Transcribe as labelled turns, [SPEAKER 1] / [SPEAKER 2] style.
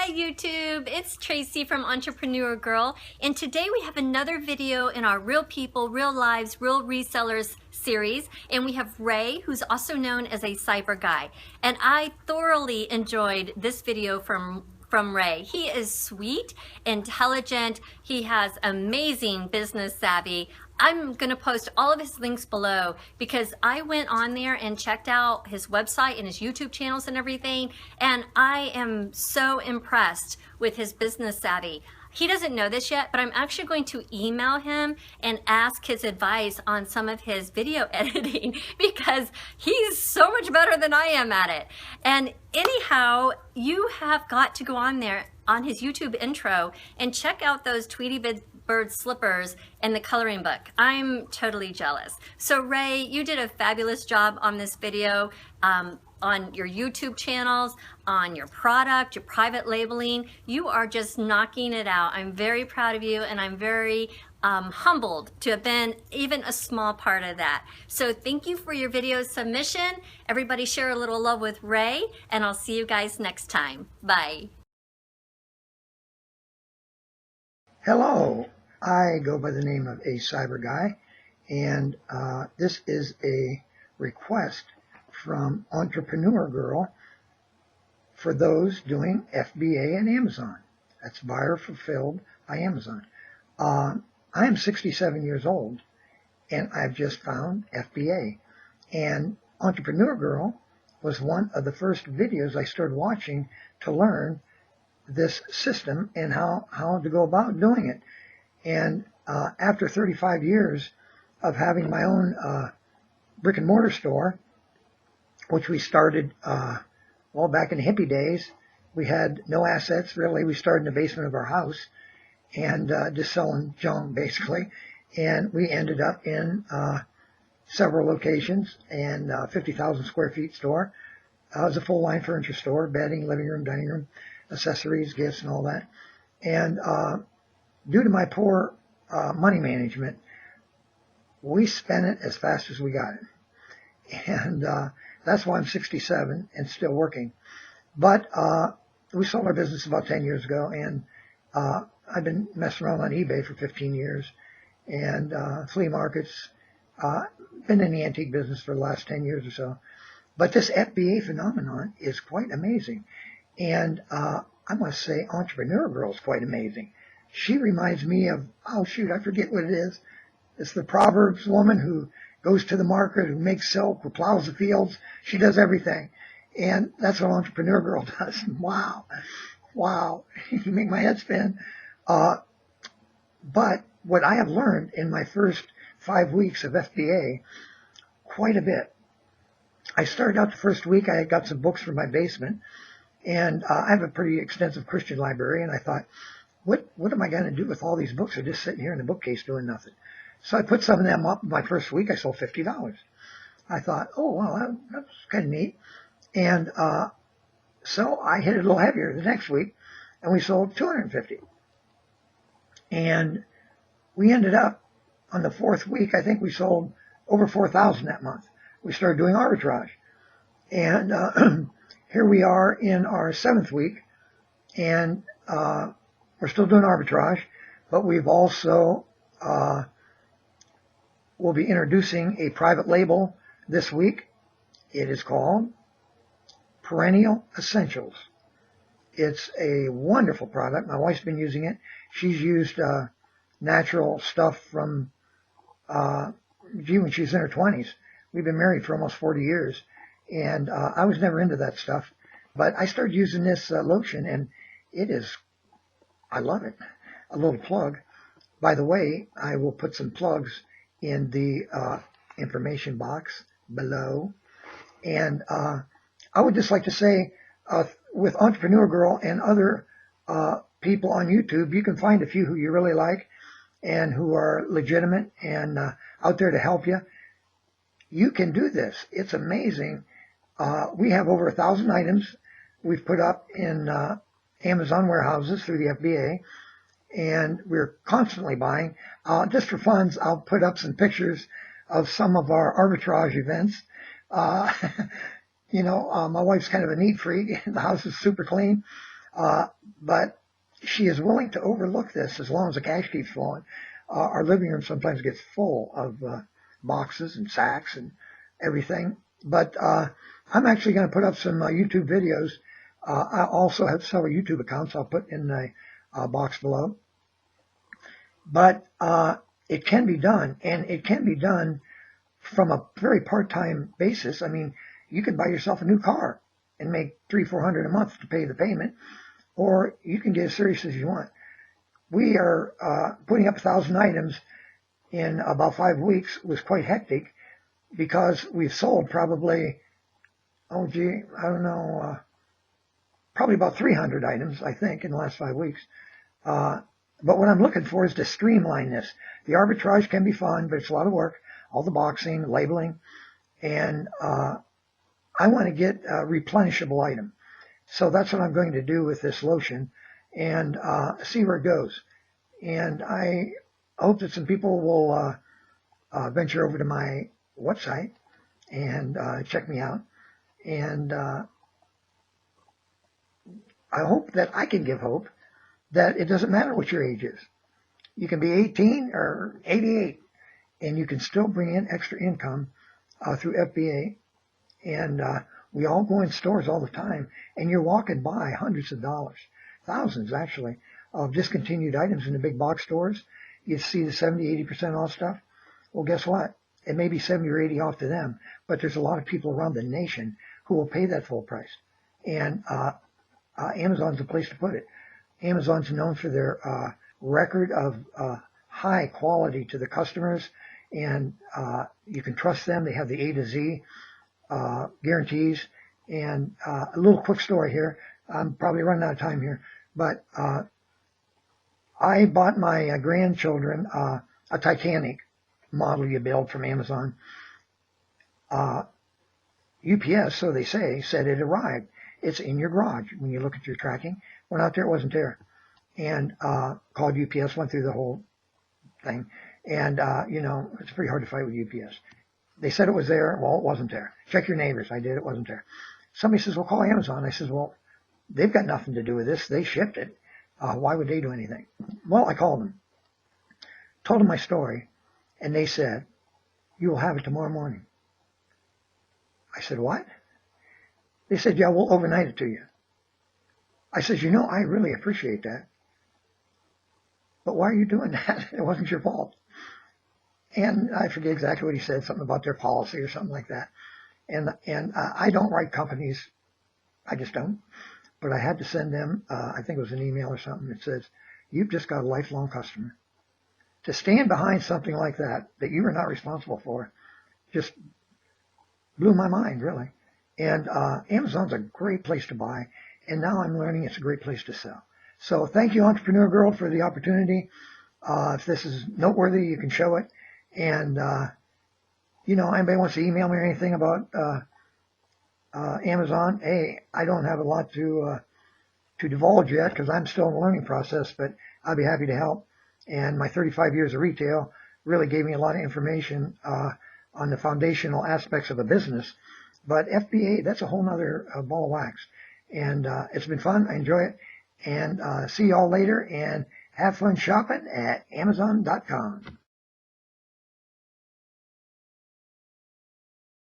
[SPEAKER 1] Hi YouTube, it's Tracy from Entrepreneur Girl, and today we have another video in our Real People, Real Lives, Real Resellers series, and we have Ray, who's also known as ACyberGuy, and I thoroughly enjoyed this video from Ray. He is sweet, intelligent, he has amazing business savvy. I'm gonna post all of his links below because I went on there and checked out his website and his YouTube channels and everything, and I am so impressed with his business savvy. He doesn't know this yet, but I'm actually going to email him and ask his advice on some of his video editing because he's so much better than I am at it. And anyhow, you have got to go on there on his YouTube intro and check out those Tweety Bird slippers and the coloring book. I'm totally jealous. So Ray, you did a fabulous job on this video, on your YouTube channels, on your product, your private labeling. You are just knocking it out. I'm very proud of you, and I'm very humbled to have been even a small part of that. So thank you for your video submission. Everybody share a little love with Ray, and I'll see you guys next time. Bye.
[SPEAKER 2] Hello, I go by the name of ACyberGuy, and this is a request from Entrepreneur Girl for those doing FBA and Amazon. That's Buyer Fulfilled by Amazon. I am 67 years old, and I've just found FBA. And Entrepreneur Girl was one of the first videos I started watching to learn this system and how to go about doing it. And after 35 years of having my own brick and mortar store, which we started well back in the hippie days, we had no assets really. We started in the basement of our house and just selling junk basically, and we ended up in several locations and 50,000 square feet store. It was a full line furniture store, bedding, living room, dining room, accessories, gifts, and all that. And due to my poor money management, we spent it as fast as we got it. And that's why I'm 67 and still working. But we sold our business about 10 years ago, and I've been messing around on eBay for 15 years, and flea markets, been in the antique business for the last 10 years or so. But this FBA phenomenon is quite amazing. And I must say, Entrepreneur Girl is quite amazing. She reminds me of, oh shoot, I forget what it is. It's the Proverbs woman who goes to the market, who makes silk, who plows the fields. She does everything. And that's what Entrepreneur Girl does. Wow. Wow. You make my head spin. But what I have learned in my first 5 weeks of FBA, quite a bit. I started out the first week, I had got some books from my basement. And I have a pretty extensive Christian library, and I thought, what am I going to do with all these books? They're just sitting here in the bookcase doing nothing. So I put some of them up. My first week, I sold $50. I thought, oh, well, that's kind of neat. And so I hit it a little heavier the next week, and we sold $250. And we ended up, on the fourth week, I think we sold over $4,000 that month. We started doing arbitrage. And here we are in our 7th week, and we're still doing arbitrage, but we've also will be introducing a private label this week. It is called Perennial Essentials. It's a wonderful product. My wife's been using it. She's used natural stuff from when she was in her 20s. We've been married for almost 40 years. And I was never into that stuff, but I started using this lotion, and I love it. A little plug. By the way, I will put some plugs in the information box below. And I would just like to say, with Entrepreneur Girl and other people on YouTube, you can find a few who you really like and who are legitimate and out there to help you. You can do this. It's amazing. We have over 1,000 items we've put up in Amazon warehouses through the FBA, and we're constantly buying. Just for funds, I'll put up some pictures of some of our arbitrage events. My wife's kind of a neat freak. The house is super clean. But she is willing to overlook this as long as the cash keeps flowing. Our living room sometimes gets full of boxes and sacks and everything. But I'm actually going to put up some YouTube videos. I also have several YouTube accounts I'll put in the box below. But it can be done, and it can be done from a very part-time basis. I mean, you could buy yourself a new car and make $300-400 a month to pay the payment, or you can get as serious as you want. We are putting up 1,000 items in about 5 weeks. It was quite hectic because we've sold probably, oh gee, I don't know, probably about 300 items, I think, in the last 5 weeks. But what I'm looking for is to streamline this. The arbitrage can be fun, but it's a lot of work. All the boxing, labeling, and I want to get a replenishable item. So that's what I'm going to do with this lotion and see where it goes. And I hope that some people will venture over to my website and check me out. And I hope that I can give hope that it doesn't matter what your age is. You can be 18 or 88, and you can still bring in extra income through FBA. And we all go in stores all the time, and you're walking by hundreds of dollars, thousands actually, of discontinued items in the big box stores. You see the 70-80% off stuff. Well, guess what? It may be 70 or 80 off to them, but there's a lot of people around the nation who will pay that full price. And Amazon's the place to put it. Amazon's known for their record of high quality to the customers, and you can trust them. They have the A to Z guarantees. And a little quick story here. I'm probably running out of time here, but I bought my grandchildren a Titanic model you build from Amazon. UPS, so they say, said it arrived. It's in your garage. When you look at your tracking, went out there, it wasn't there. And called UPS, went through the whole thing. And, you know, it's pretty hard to fight with UPS. They said it was there. Well, it wasn't there. Check your neighbors. I did. It wasn't there. Somebody says, well, call Amazon. I says, well, they've got nothing to do with this. They shipped it. Why would they do anything? Well, I called them, told them my story, and they said, you will have it tomorrow morning. I said, what? They said, yeah, we'll overnight it to you. I said, you know, I really appreciate that. But why are you doing that? It wasn't your fault. And I forget exactly what he said, something about their policy or something like that. And I don't write companies. I just don't. But I had to send them, I think it was an email or something that says, you've just got a lifelong customer. To stand behind something like that you are not responsible for, just blew my mind, really. And Amazon's a great place to buy. And now I'm learning it's a great place to sell. So thank you, Entrepreneur Girl, for the opportunity. If this is noteworthy, you can show it. And, you know, anybody wants to email me or anything about Amazon, hey, I don't have a lot to divulge yet because I'm still in the learning process, but I'll be happy to help. And my 35 years of retail really gave me a lot of information on the foundational aspects of a business. But FBA, that's a whole nother ball of wax. And it's been fun. I enjoy it. And see y'all later, and have fun shopping at Amazon.com.